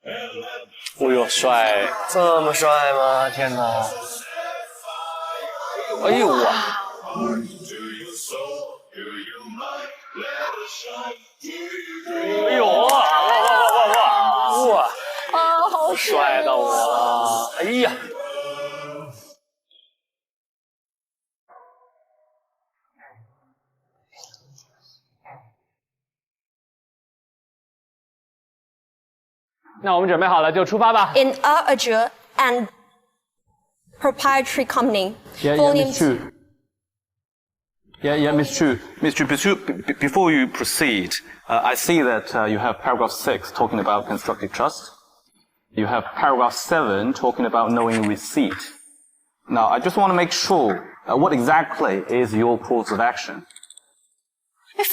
哎呦，帅！这么帅吗？天哪！哎呦哇！哎呦哇！哇！啊，好帅到我了！哎呀！那我们准备好了就出发吧。 In our Azure and proprietary company. Miss Chu. Miss Chu. Miss Chu, before you proceed, I see that you have paragraph 6 talking about constructive trust. You have paragraph 7 talking about knowing receipt. Now, I just want to make sure what exactly is your course of action.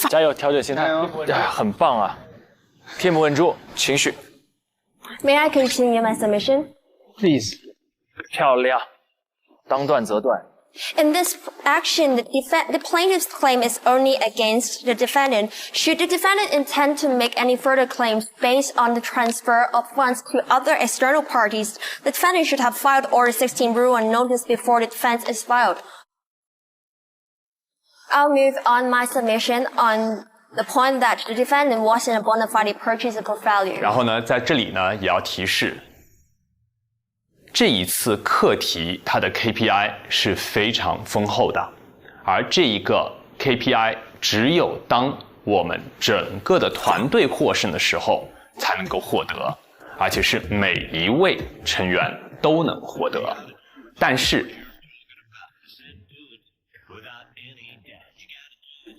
加油，调整心态，很棒啊！天不稳住，情绪。 May I continue my submission? Please， 漂亮，当断则断。 In this action, the plaintiff's claim is only against the defendant. Should the defendant intend to make any further claims based on the transfer of funds to other external parties, the defendant should have filed Order 16 rule and notice before the defense is filed. I'll move on my submission on the point that the defendant wasn't a bona fide purchaser for value. 然后呢，在这里呢也要提示。 这一次课题它的 KPI 是非常丰厚的，而这一个 KPI 只有当我们整个的团队获胜的时候才能够获得，而且是每一位成员都能获得。但是，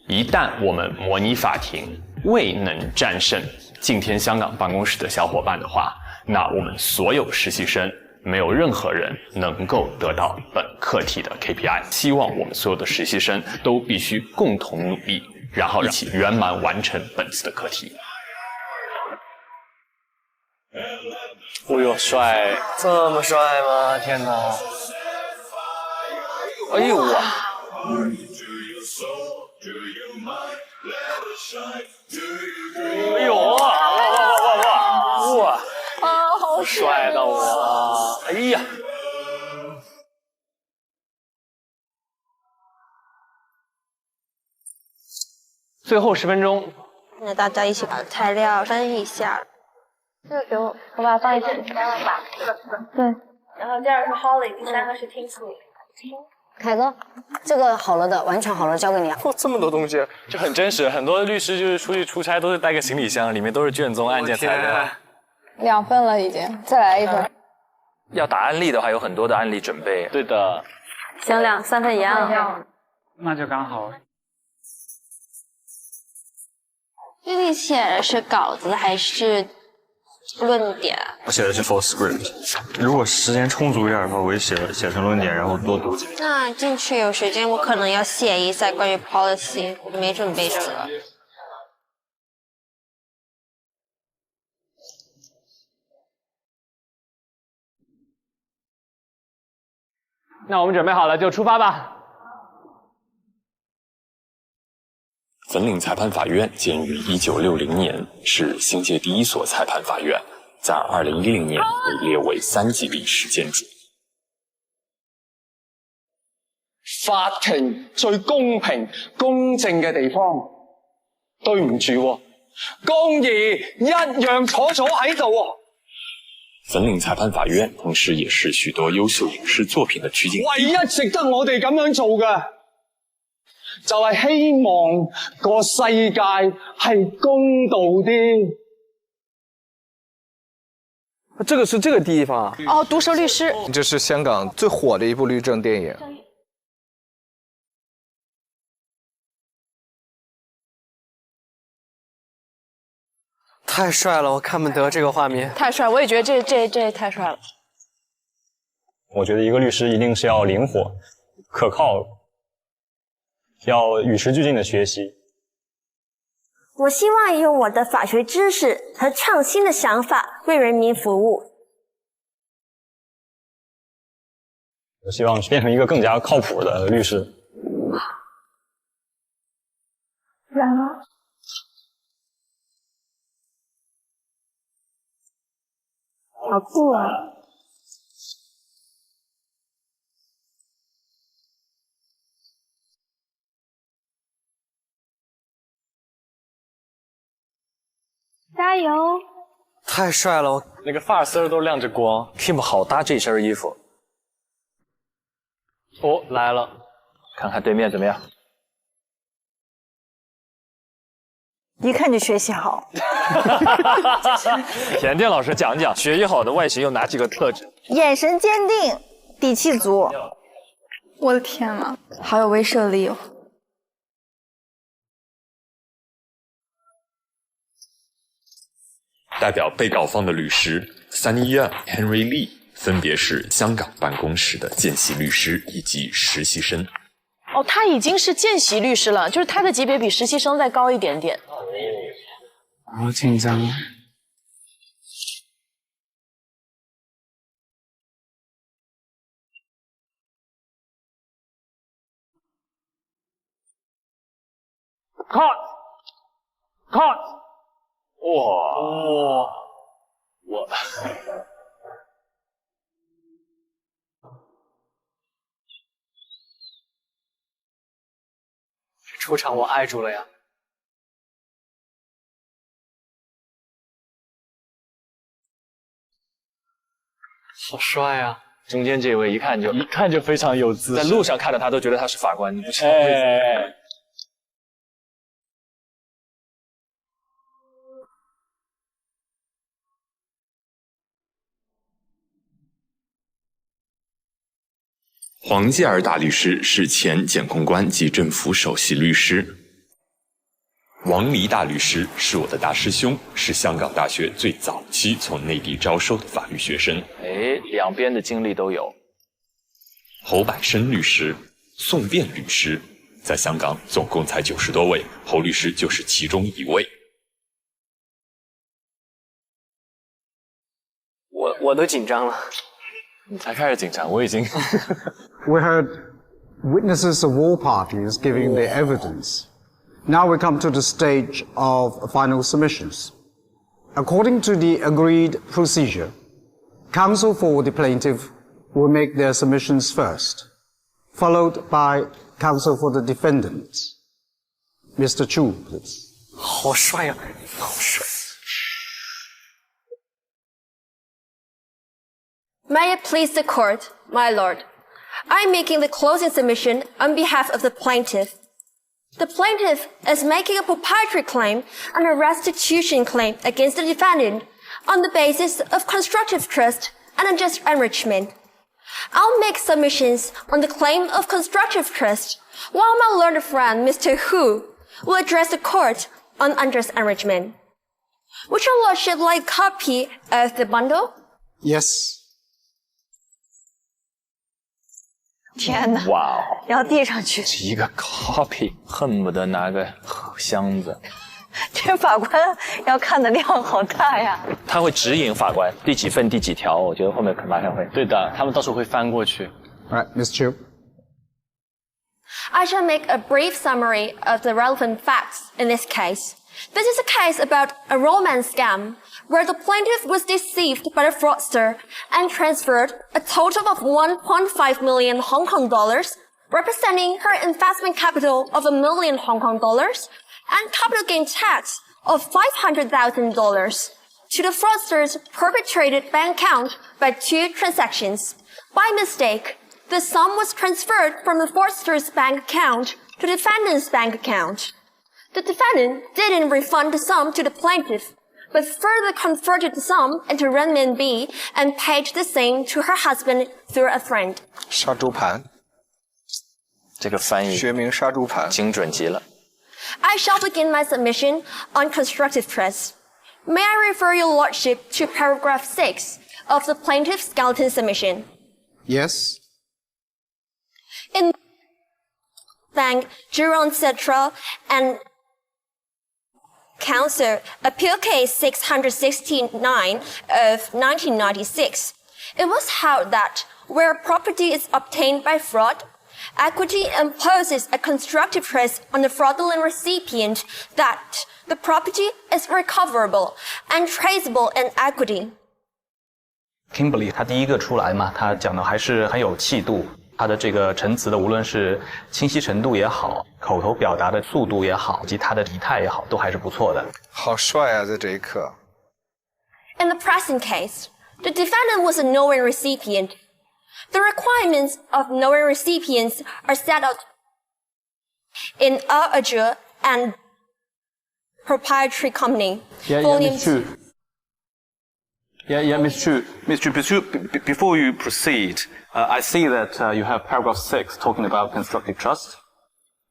一旦我们模拟法庭未能战胜敬天香港办公室的小伙伴的话，那我们所有实习生。 没有任何人能够得到本课题的 KPI。希望我们所有的实习生都必须共同努力，然后一起圆满完成本次的课题。哎呦，帅！这么帅吗？天哪！哎呦哇！哎呦哇！哇！ 啊，好帅到我了！哎呀，最后10分钟，那大家一起把材料分一下。这个给我，我把它放一起。对。然后第二个是 Holly， 第三个是 Tinsley。凯哥，这个好了的，完全好了，交给你啊。哇，这么多东西，就很真实。很多律师就是出去出差都是带个行李箱，里面都是卷宗、案件材料。 2份了已经，再来1份。要打案例的话，有很多的案例准备。对的。行，3份一样。那就刚好。这里写的是稿子还是论点？我写的是 full script， 如果时间充足一点的话，我会写成论点，然后多读几遍。那进去有时间，我可能要写一下关于 policy， 我没准备这个。 那我们准备好了就出发吧。粉岭裁判法院建于1960年，是新界第一所裁判法院，在2010年被列为3级历史建筑。法庭最公平、公正嘅地方，對唔住喎，公義一樣坐喺度喎。 粉嶺裁判法院同時也是許多優秀影視作品的取景地。唯一值得我哋咁樣做嘅，就係希望個世界係公道啲。这个是这个地方啊。哦，毒舌律师。这是香港最火的一部律政电影。 太帅了，我看不得这个画面。太帅，我也觉得这太帅了。我觉得一个律师一定是要灵活、可靠，要与时俱进的学习。我希望用我的法学知识和创新的想法为人民服务。我希望变成一个更加靠谱的律师。然而。好酷啊！加油！太帅了，那个发丝都亮着光 ，Kim 好搭这身衣服。哦，来了，看看对面怎么样？一看就学习好。甜甜老师讲讲学习好的外形有哪几个特质？眼神坚定，底气足。我的天呐，好有威慑力哦！代表被告方的律师 Sunny Young、Henry Lee 分别是香港办公室的见习律师以及实习生。哦，他已经是见习律师了，就是他的级别比实习生再高一点点。好紧张。Cut！ 哇！我出场我挨住了呀！好帅啊！中间这位一看就非常有姿势，在路上看到他都觉得他是法官，你不知道为什么。黄介尔大律师是前检控官及政府首席律师。王黎大律师是我的大师兄，是香港大学最早期从内地招收的法律学生。两边的经历都有。侯百生律师、宋辩律师，在香港总共才90多位，侯律师就是其中一位。我都紧张了。你才开始紧张，我已经。We heard witnesses of all parties giving their evidence. Now we come to the stage of final submissions. According to the agreed procedure, counsel for the plaintiff will make their submissions first, followed by counsel for the defendant. Mr. Chu, please. 好帅呀，好帅！ May it please the court, my lord. I am making the closing submission on behalf of the plaintiff. The plaintiff is making a proprietary claim and a restitution claim against the defendant on the basis of constructive trust and unjust enrichment. I'll make submissions on the claim of constructive trust, while my learned friend, Mr. Hu, will address the court on unjust enrichment. Would your lordship like a copy of the bundle? Yes. 天哪！哇哦，要递上去。一个 copy， 恨不得拿个箱子。这法官要看的量好大呀。他会指引法官第几份第几条，我觉得后面马上会。对的，他们到时候会翻过去。All right, Ms. Chu. I shall make a brief summary of the relevant facts in this case. This is a case about a romance scam where the plaintiff was deceived by the fraudster and transferred a total of 1.5 million Hong Kong dollars, representing her investment capital of $1 million Hong Kong dollars and capital gain tax of $500,000 to the fraudster's perpetrated bank account by 2 transactions. By mistake, the sum was transferred from the fraudster's bank account to the defendant's bank account. The defendant didn't refund the sum to the plaintiff, but further converted the sum into renminbi and paid the same to her husband through a friend. 杀猪盘，这个翻译学名杀猪盘，精准极了。I shall begin my submission on constructive trust. May I refer your lordship to paragraph 6 of the plaintiff's skeleton submission? Yes. In Bank, Giron Cetra, and Counsel, Appeal Case 669 of 1996, it was held that where property is obtained by fraud, equity imposes a constructive trust on the fraudulent recipient that the property is recoverable and traceable in equity. Kimberly 她第一个出来嘛，她讲的还是很有气度，她的这个陈词的无论是清晰程度也好，口头表达的速度也好，以及她的仪态也好，都还是不错的。好帅啊，在这一刻。In the present case, the defendant was a knowing recipient. The requirements of knowing recipients are set out in Azure and proprietary company. Ms. Chu. Ms. Chu. Ms. Chu, before you proceed, I see that you have paragraph 6 talking about constructive trust.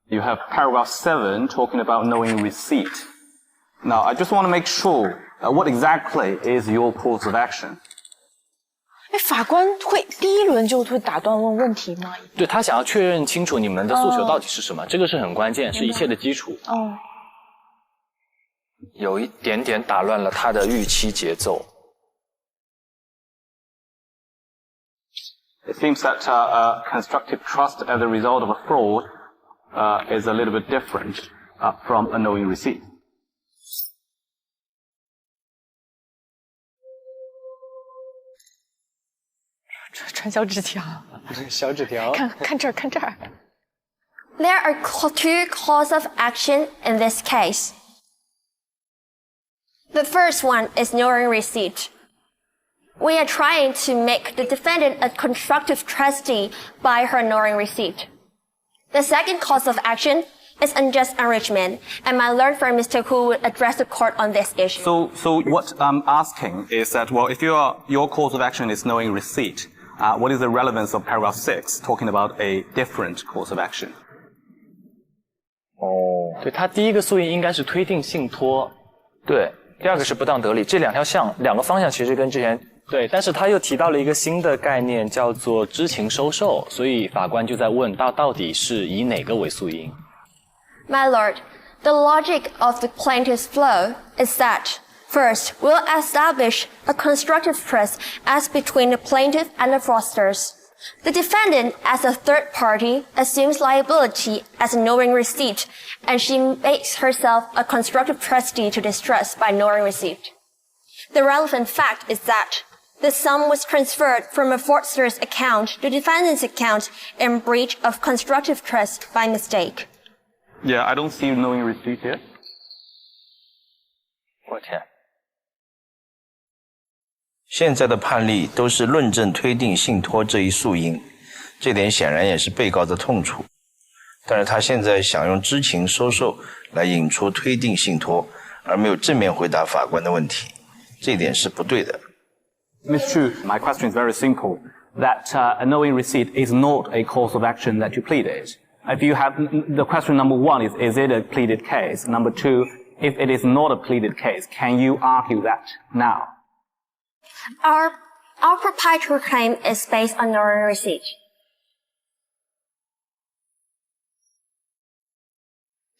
You have paragraph 7 talking about knowing receipt. Now, I just want to make sure what exactly is your course of action. 哎，法官会第一轮就会打断问问题吗？对，他想要确认清楚你们的诉求到底是什么，这个是很关键，是一切的基础。哦。有一点点打乱了他的预期节奏。It seems that constructive trust as a result of a fraud is a little bit different from a knowing receipt. 传小纸条，小纸条，看这儿，看这儿。There are two causes of action in this case. The first one is knowing receipt. We are trying to make the defendant a constructive trustee by her knowing receipt. The second cause of action is unjust enrichment, and I learned from Mr. Hu would address the court on this issue. So what I'm asking is that, well, if your cause of action is knowing receipt, what is the relevance of paragraph 6 talking about a different course of action? 哦，对，他第一个诉因应该是推定信托，对，第二个是不当得利，这两个方向其实跟之前对，但是他又提到了一个新的概念，叫做知情收受，所以法官就在问到底是以哪个为诉因。My lord, the logic of the plaintiff's flow is that first, we'll establish a constructive trust as between the plaintiff and the fraudsters. The defendant, as a third party, assumes liability as a knowing receipt, and she makes herself a constructive trustee to this trust by knowing receipt. The relevant fact is that the sum was transferred from a fraudster's account to the defendant's account in breach of constructive trust by mistake. Yeah, I don't see knowing receipt here. 我天。现在的判例都是论证推定信托这一诉因，这点显然也是被告的痛处。但是他现在想用知情收受来引出推定信托，而没有正面回答法官的问题，这点是不对的。Ms. Chu, my question is very simple. That a knowing receipt is not a cause of action that you pleaded. If you have the question number 1 is it a pleaded case? Number 2, if it is not a pleaded case, can you argue that now? Our proprietary claim is based on knowing receipt.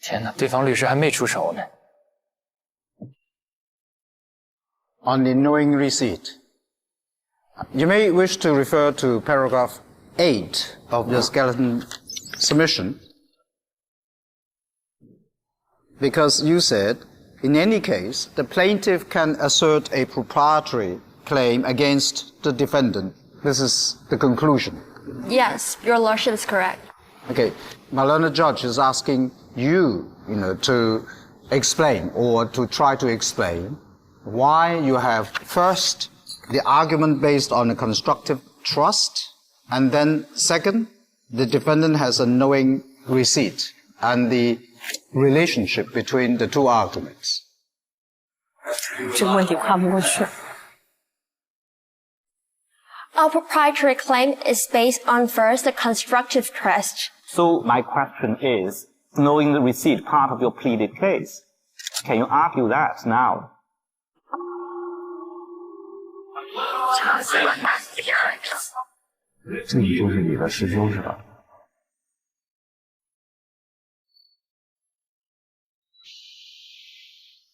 天哪，对方律师还没出手呢。On the knowing receipt, you may wish to refer to paragraph 8 of the skeleton submission, because you said, in any case, the plaintiff can assert a proprietary claim against the defendant. This is the conclusion. Yes, your lordship is correct. Okay, my learned judge is asking you, to explain or to try to explain why you have first the argument based on a constructive trust, and then second, the defendant has a knowing receipt, and the relationship between the two arguments. 这个问题跨不过去。Our proprietary claim is based on first the constructive trust. So my question is, knowing the receipt part of your pleaded case, can you argue that now? 这你就是你的师兄是吧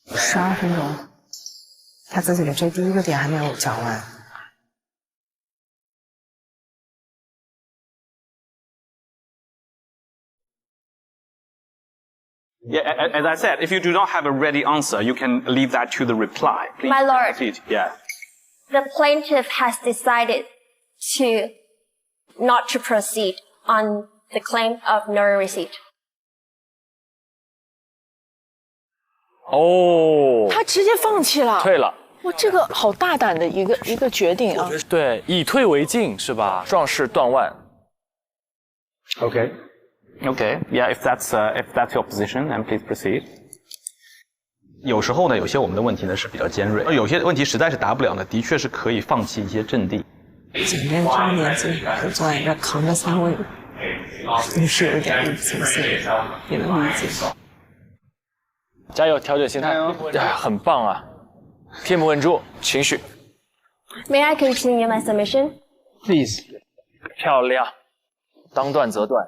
？12分钟，他自己的这第一个点还没有讲完。Yeah, as I said, if you do not have a ready answer, you can leave that to the reply. Please My lord. proceed. Yeah. the plaintiff has decided to not to proceed on the claim of no receipt. 哦，他直接放弃了，退了。哇，这个好大胆的一个决定啊！对，以退为进是吧？壮士断腕。Okay. Okay. Yeah, if that's your position, then please proceed. 有时候呢，有些我们的问题呢是比较尖锐，而有些问题实在是答不了呢，的确是可以放弃一些阵地。检验这个年纪就坐在这扛着3位，也是有点力气性，也能理解。加油，调整心态，很棒啊！天不稳住，情绪。May I continue my submission? Please. 漂亮，当断则断。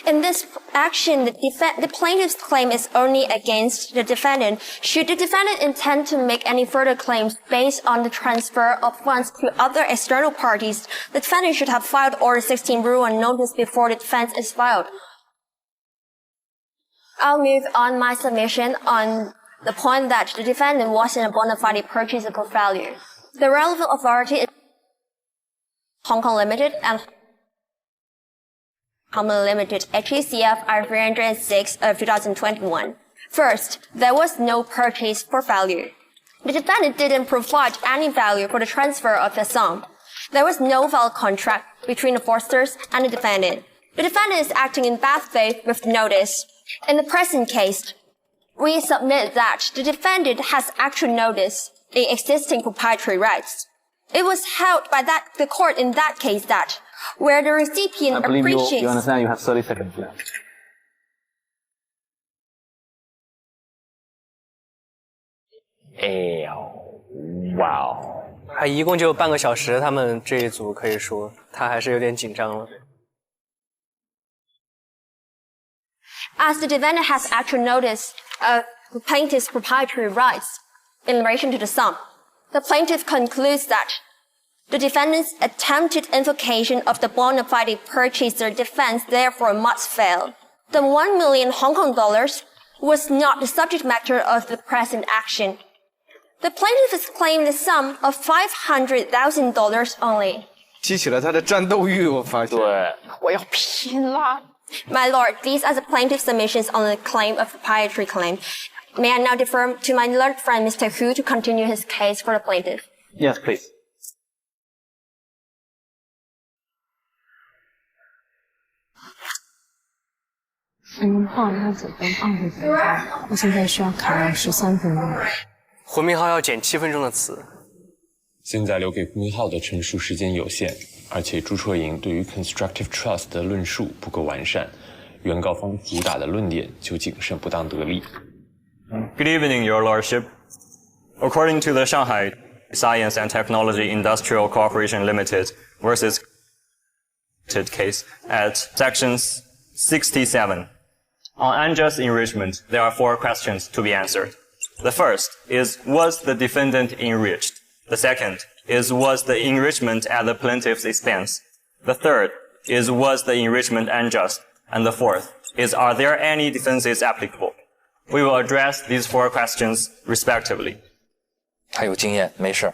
In this action, the plaintiff's claim is only against the defendant. Should the defendant intend to make any further claims based on the transfer of funds to other external parties, the defendant should have filed Order 16 rule and notice before the defense is filed. I'll move on my submission on the point that the defendant wasn't a bona fide purchaser for value. The relevant authority is Hong Kong Limited and Hong Kong Limited, HACF R306 of 2021. First, there was no purchase for value. The defendant didn't provide any value for the transfer of the sum. There was no valid contract between the fraudsters and the defendant. The defendant is acting in bad faith with notice. In the present case, we submit that the defendant has actual notice in existing proprietary rights. It was held by the court in that case that where the recipient appreciates... you understand you have 30 seconds left. 哎呦，哇哦！还一共就半个小时，他们这一组可以说他还是有点紧张了。As the defendant has actual notice of the plaintiff's proprietary rights in relation to the sum, the plaintiff concludes that the defendant's attempted invocation of the bona fide purchaser defense therefore must fail. The 1 million Hong Kong dollars was not the subject matter of the present action. The plaintiff is claiming the sum of $500,000 only. 激起了他的战斗欲，我发现。对，我要拼了。My lord, these are the plaintiff's submissions on the claim of proprietary claim. May I now defer to my learned friend, Mr. Hu, to continue his case for the plaintiff? Yes, please. 报他准备20分钟，我现在需要卡到13分钟。胡明昊要减7分钟的词。现在留给胡明昊的陈述时间有限，而且朱绰莹对于 constructive trust 的论述不够完善，原告方主打的论点就谨慎不当得利。Good evening, Your Lordship. According to the Shanghai Science and Technology Industrial Cooperation Limited versus case at sections 67. On unjust enrichment, there are 4 questions to be answered. The first is, was the defendant enriched? The second is, was the enrichment at the plaintiff's expense? The third is, was the enrichment unjust? And the fourth is, are there any defenses applicable? We will address these 4 questions respectively. 他有经验，没事。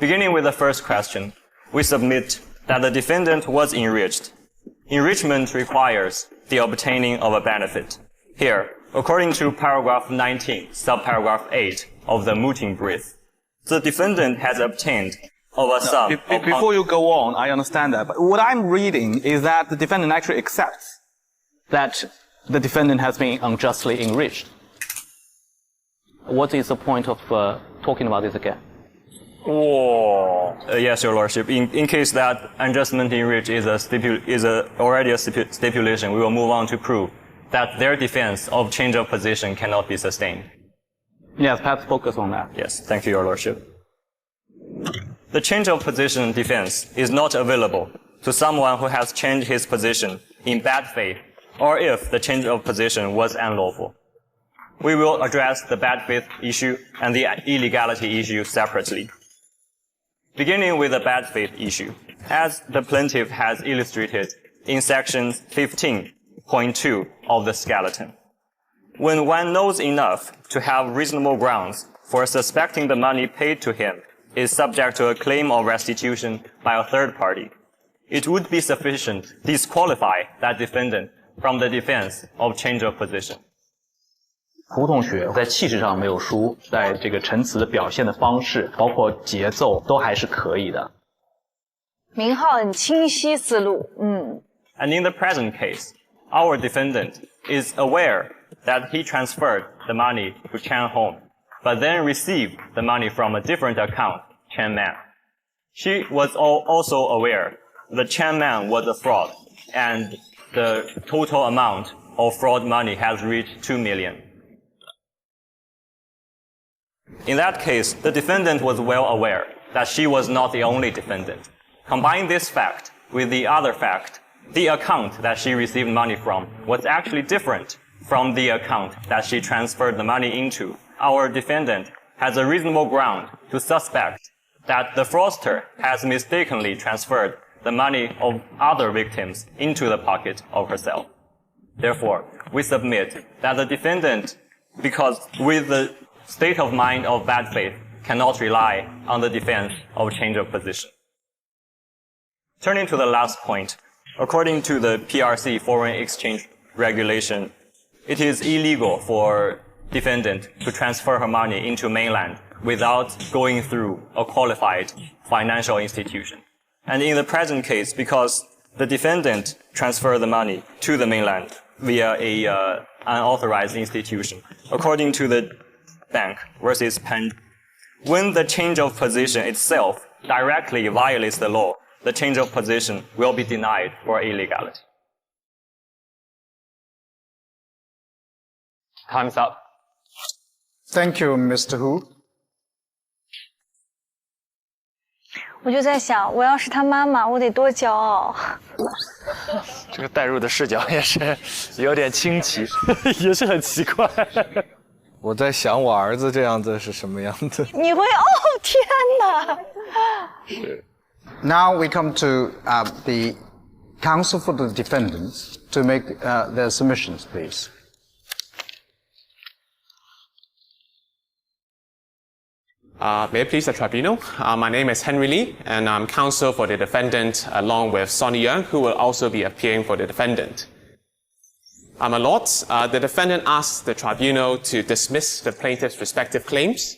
Beginning with the first question, we submit that the defendant was enriched. Enrichment requires the obtaining of a benefit. Here, according to paragraph 19, subparagraph 8 of the mooting brief, the defendant has obtained of a sum. Before you go on, I understand that, but what I'm reading is that the defendant actually accepts that the defendant has been unjustly enriched. What is the point of talking about this again? Yes, Your Lordship. In case that unjustly enriched is already a stipulation, we will move on to prove that their defense of change of position cannot be sustained. Yes, perhaps focus on that. Yes, thank you, Your Lordship. The change of position defense is not available to someone who has changed his position in bad faith or if the change of position was unlawful. We will address the bad faith issue and the illegality issue separately. Beginning with the bad faith issue, as the plaintiff has illustrated in section 15.2 of the skeleton. When one knows enough to have reasonable grounds for suspecting the money paid to him is subject to a claim of restitution by a third party, it would be sufficient to disqualify that defendant from the defense of change of position. 胡同学在气势上没有输，在这个陈词的表现的方式，包括节奏，都还是可以的。明浩很清晰思路And in the present case, our defendant is aware that he transferred the money to Chen Hong, but then received the money from a different account, Chen Man. She was also aware that Chen Man was a fraud, and the total amount of fraud money has reached 2 million. In that case, the defendant was well aware that she was not the only defendant. Combine this fact with the other fact, the account that she received money from was actually different from the account that she transferred the money into. Our defendant has a reasonable ground to suspect that the fraudster has mistakenly transferred the money of other victims into the pocket of herself. Therefore, we submit that the defendant, because with the state of mind of bad faith, cannot rely on the defense of change of position. Turning to the last point, according to the PRC foreign exchange regulation, it is illegal for defendant to transfer her money into mainland without going through a qualified financial institution. And in the present case, because the defendant transferred the money to the mainland via a unauthorized institution, according to the bank versus Penn, when the change of position itself directly violates the law, the change of position will be denied for illegality. Time's up. Thank you, Mr. Hu. 我就在想，我要是他妈妈，我得多骄傲。这个带入的视角也是有点清奇，也是很奇怪。我在想我儿子这样子是什么样子。你会天哪！是。Now we come to the counsel for the defendants to make their submissions, please. May it please the tribunal. My name is Henry Lee, and I'm counsel for the defendant along with Sonny Young, who will also be appearing for the defendant. My lords, the defendant asks the tribunal to dismiss the plaintiff's respective claims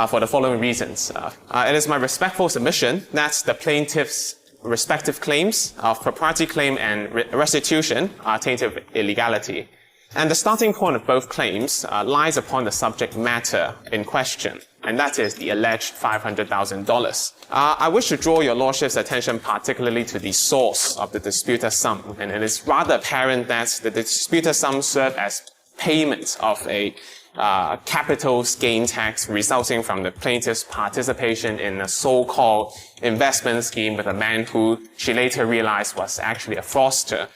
for the following reasons. It is my respectful submission that the plaintiff's respective claims of propriety claim and restitution are tainted with illegality. And the starting point of both claims lies upon the subject matter in question, and that is the alleged $500,000. I wish to draw your lordship's attention particularly to the source of the disputed sum, and it is rather apparent that the disputed sum served as payment of a capital gain tax resulting from the plaintiff's participation in a so-called investment scheme with a man who she later realized was actually a fraudster.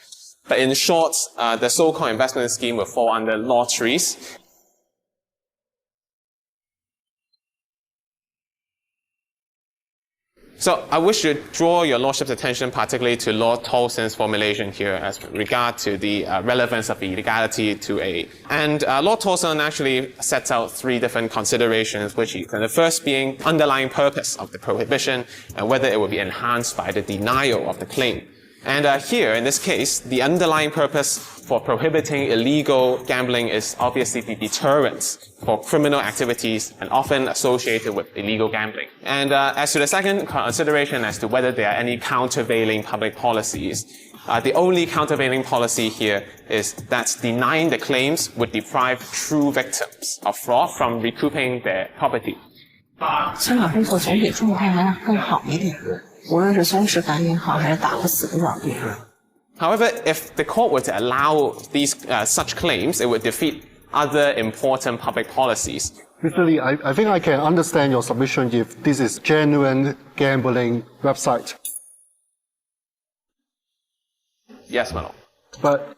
But in short, the so-called investment scheme will fall under lotteries. So I wish to draw your lordship's attention particularly to Lord Tolson's formulation here as regard to the relevance of illegality to and Lord Tolson actually sets out three different considerations, the first being underlying purpose of the prohibition and whether it will be enhanced by the denial of the claim. And here, in this case, the underlying purpose for prohibiting illegal gambling is obviously the deterrence for criminal activities and often associated with illegal gambling. And as to the second consideration as to whether there are any countervailing public policies, the only countervailing policy here is that denying the claims would deprive true victims of fraud from recouping their property. 香港公所总比中国还更好一点。无论是松弛感也好，还是打不死的老弟。However, if the court were to allow these such claims, it would defeat other important public policies. Mr. Lee, I think I can understand your submission if this is genuine gambling website. Yes, my lord. But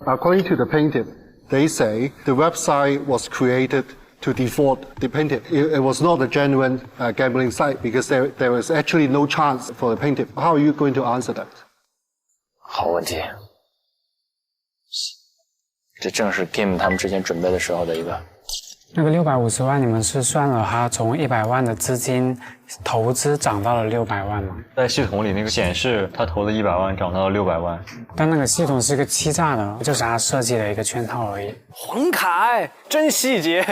according to the plaintiff, they say the website was created to defraud the plaintiff. It was not a genuine gambling site because there was actually no chance for the plaintiff. How are you going to answer that? 好问题，这正是 Kim 他们之前准备的时候的一那个650万，你们是算了他从100万的资金投资涨到了600万吗？在系统里那个显示，他投的100万涨到了600万。但那个系统是一个欺诈的，就是他设计了一个圈套而已。黄凯，真细节。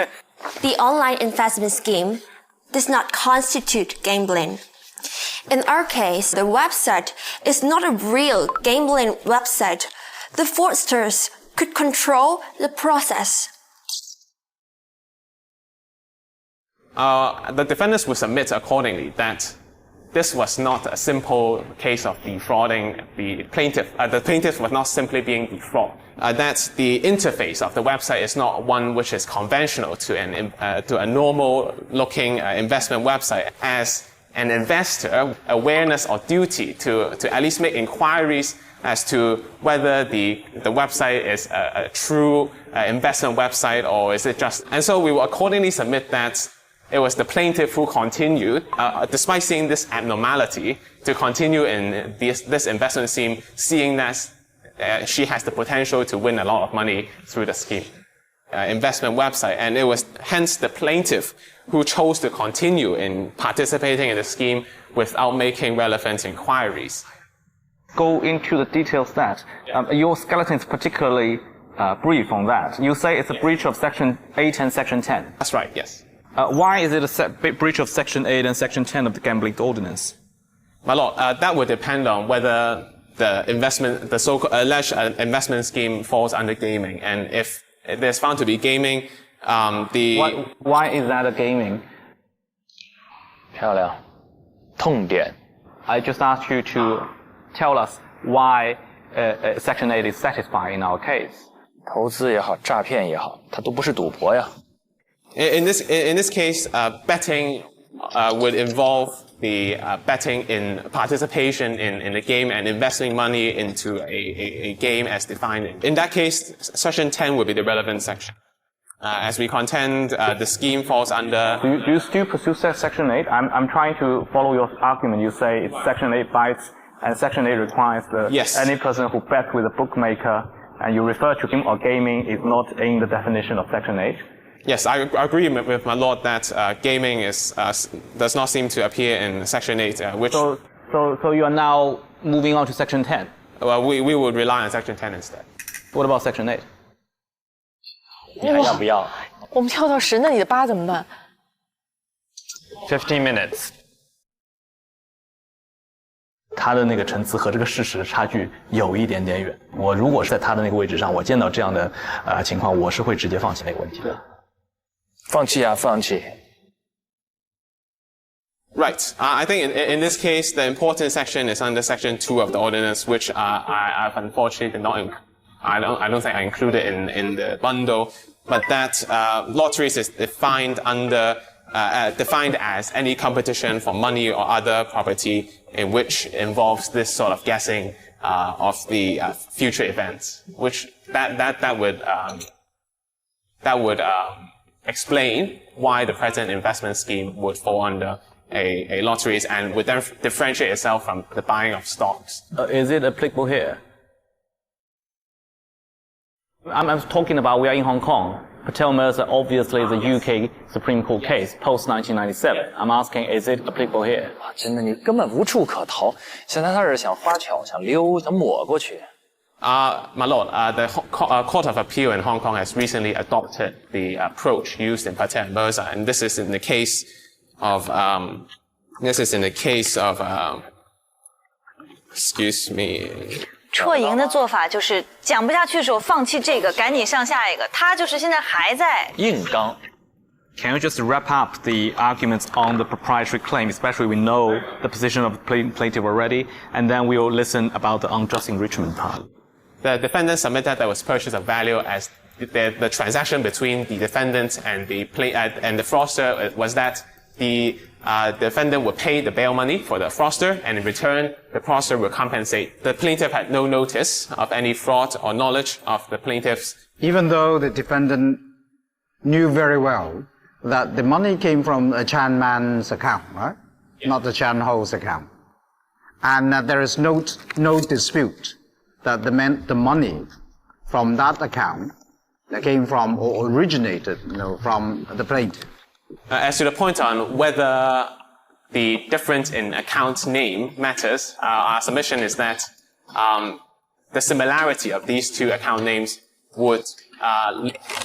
The online investment scheme does not constitute gambling. In our case, the website is not a real gambling website. The fraudsters could control the process. The defendants will submit accordingly that this was not a simple case of defrauding the plaintiff. The plaintiff was not simply being defrauded. That the interface of the website is not one which is conventional to a normal-looking investment website. As an investor, awareness or duty to at least make inquiries as to whether the website is a true investment website or is it just... And so we will accordingly submit that it was the plaintiff who continued, despite seeing this abnormality, to continue in this investment scheme, seeing that she has the potential to win a lot of money through the scheme. Investment website, and it was hence the plaintiff who chose to continue in participating in the scheme without making relevant inquiries. Go into the details that your skeleton is particularly brief on that. You say it's a breach of Section 8 and Section 10. That's right, yes. Why is it a breach of Section 8 and Section 10 of the Gambling Ordinance? My lord, that would depend on whether the so-called alleged investment scheme falls under gaming, and if there's found to be gaming, Why is that a gaming? 漂亮，痛点。I just asked you to tell us why Section 8 is satisfied in our case. 投资也好，诈骗也好，它都不是赌博呀。In this case, betting would involve the betting in participation in the game and investing money into a game as defined. In that case, Section 10 would be the relevant section. As we contend, the scheme falls under... Do you still pursue Section 8? I'm trying to follow your argument. You say it's Section 8 bites, and Section 8 requires any person who bets with a bookmaker, and you refer to him or gaming is not in the definition of Section 8. Yes, I agree with my lord that gaming does not seem to appear in Section 8, which... So you are now moving on to Section 10? Well, we would rely on Section 10 instead. What about Section 8? 你还要不要？我们跳到10，那你的8怎么办？15 minutes。他的那个陈词和这个事实的差距有一点点远。我如果是在他的那个位置上，我见到这样的情况，我是会直接放弃那个问题的。放弃啊，放弃。Right. I think in this case, the important section is under Section 2 of the ordinance, which I've unfortunately did not. I don't think I included in the bundle, but that lotteries is defined as any competition for money or other property in which involves this sort of guessing of the future events, which that would explain why the present investment scheme would fall under a lotteries and would then differentiate itself from the buying of stocks. Is it applicable here? I'm talking about we are in Hong Kong. Patel Mercer obviously is a UK Supreme Court case post 1997. I'm asking, is it applicable here? 真的，你根本无处可逃。现在他是想花巧，想溜，想抹过去。My lord, the Court of Appeal in Hong Kong has recently adopted the approach used in Patel Mercer, and this is in the case of excuse me. 错赢的做法就是讲不下去的时候放弃这个，赶紧上下一个。他就是现在还在硬刚。Can you just wrap up the arguments on the proprietary claim, especially we know the position of the plaintiff already, and then we'll listen about the unjust enrichment part. The defendant submitted that was purchase of value as the transaction between the defendant and the fraudster was that the defendant would pay the bail money for the fraudster, and in return, the fraudster will compensate. The plaintiff had no notice of any fraud or knowledge of the plaintiff's. Even though the defendant knew very well that the money came from a Chan man's account, right? Yeah. Not the Chan Ho's account. And there is no dispute that the money from that account that came from or originated, from the plaintiff. As to the point on whether the difference in account name matters, our submission is that the similarity of these two account names would.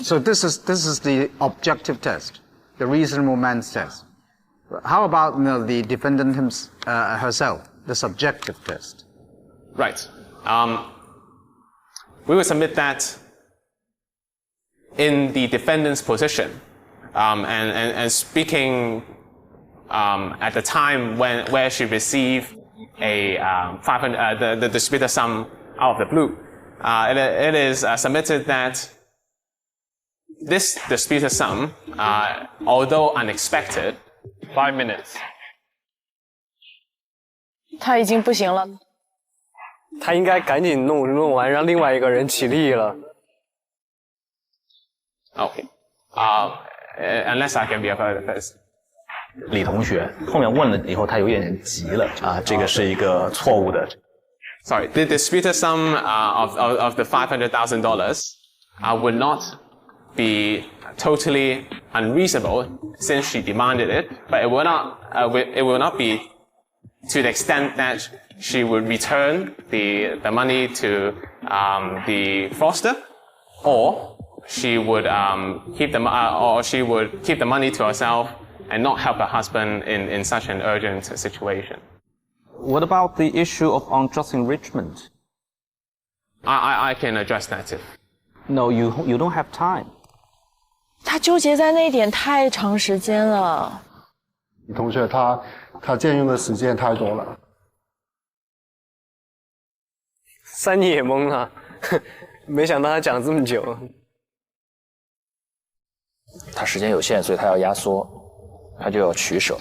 So this is the objective test, the reasonable man's test. How about the defendant herself, the subjective test? Right. We would submit that in the defendant's position, and speaking at the time where she received a the disputed sum out of the blue, it is submitted that this disputed sum, although unexpected. 5 minutes. 他已经不行了。他应该赶紧弄完，让另外一个人起立了。Okay. Unless I can be a part of this. 李同学后面问了以后，他有点急了啊，这个是一个错误的。Sorry, the disputed sum of the $500,000 would not be totally unreasonable since she demanded it, but it will not be to the extent that she would return the money to the fraudster, or she would keep the money to herself and not help her husband in such an urgent situation. What about the issue of unjust enrichment? I can address that too. No, you don't have time. 他纠结在那一点太长时间了。李同学他借用的时间太多了。三妮也懵了，没想到他讲这么久。他时间有限，所以他要压缩，他就要取舍。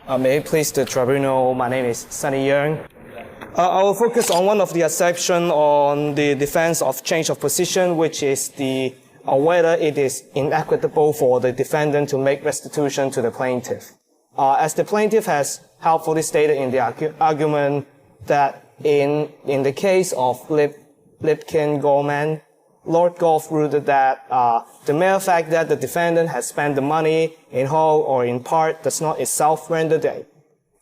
May it please the tribunal, my name is Sunny Young. I will focus on one of the exceptions on the defense of change of position, which is whether it is inequitable for the defendant to make restitution to the plaintiff. As the plaintiff has helpfully stated in the argument that in the case of Lipkin-Gorman, Lord Goff ruled that the mere fact that the defendant has spent the money in whole or in part does not itself render the.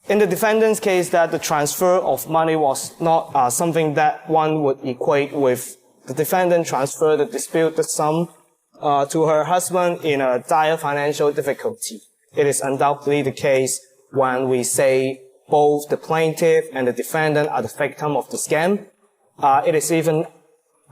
In the defendant's case, that the transfer of money was not something that one would equate with the defendant transfer the disputed sum to her husband in a dire financial difficulty. It is undoubtedly the case when we say both the plaintiff and the defendant are the victim of the scam. It is even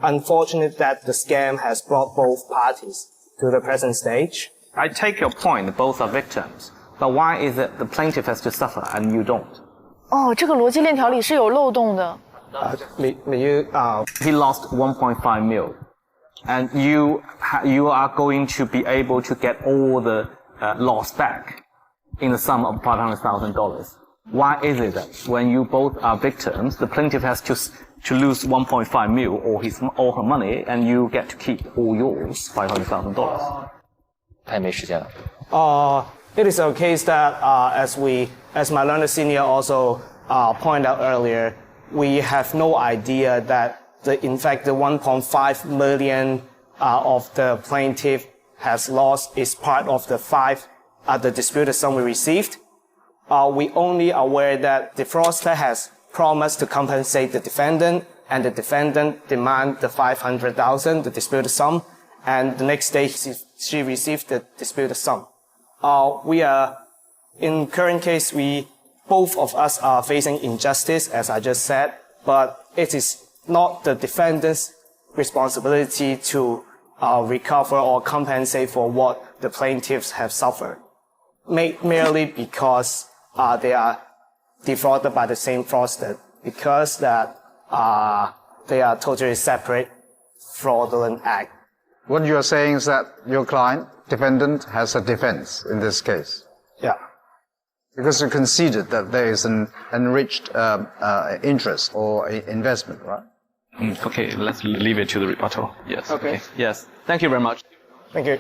unfortunate that the scam has brought both parties to the present stage. I take your point, both are victims. But why is it the plaintiff has to suffer and you don't? 哦，这个逻辑链条里是有漏洞的。He lost 1.5 mil, and you are going to be able to get all the loss back in the sum of $500,000. Why is it that when you both are victims, the plaintiff has to lose 1.5 mil or her money, and you get to keep all yours, $500,000? 他也没时间了。It is a case that, as my learned senior also pointed out earlier, we have no idea that in fact the 1.5 million of the plaintiff has lost is part of the disputed sum we received. We only aware that the fraudster has promised to compensate the defendant, and the defendant demand the 500,000, the disputed sum, and the next day she received the disputed sum. In current case, both of us are facing injustice, as I just said, but it is not the defendant's responsibility to recover or compensate for what the plaintiffs have suffered, merely because they are defrauded by the same fraudster, because that they are totally separate fraudulent act. What you are saying is that your client, defendant, has a defense in this case. Yeah. Because you conceded that there is an enriched interest or investment, right? Okay, let's leave it to the rebuttal. Yes. Okay. Yes. Thank you very much. Thank you.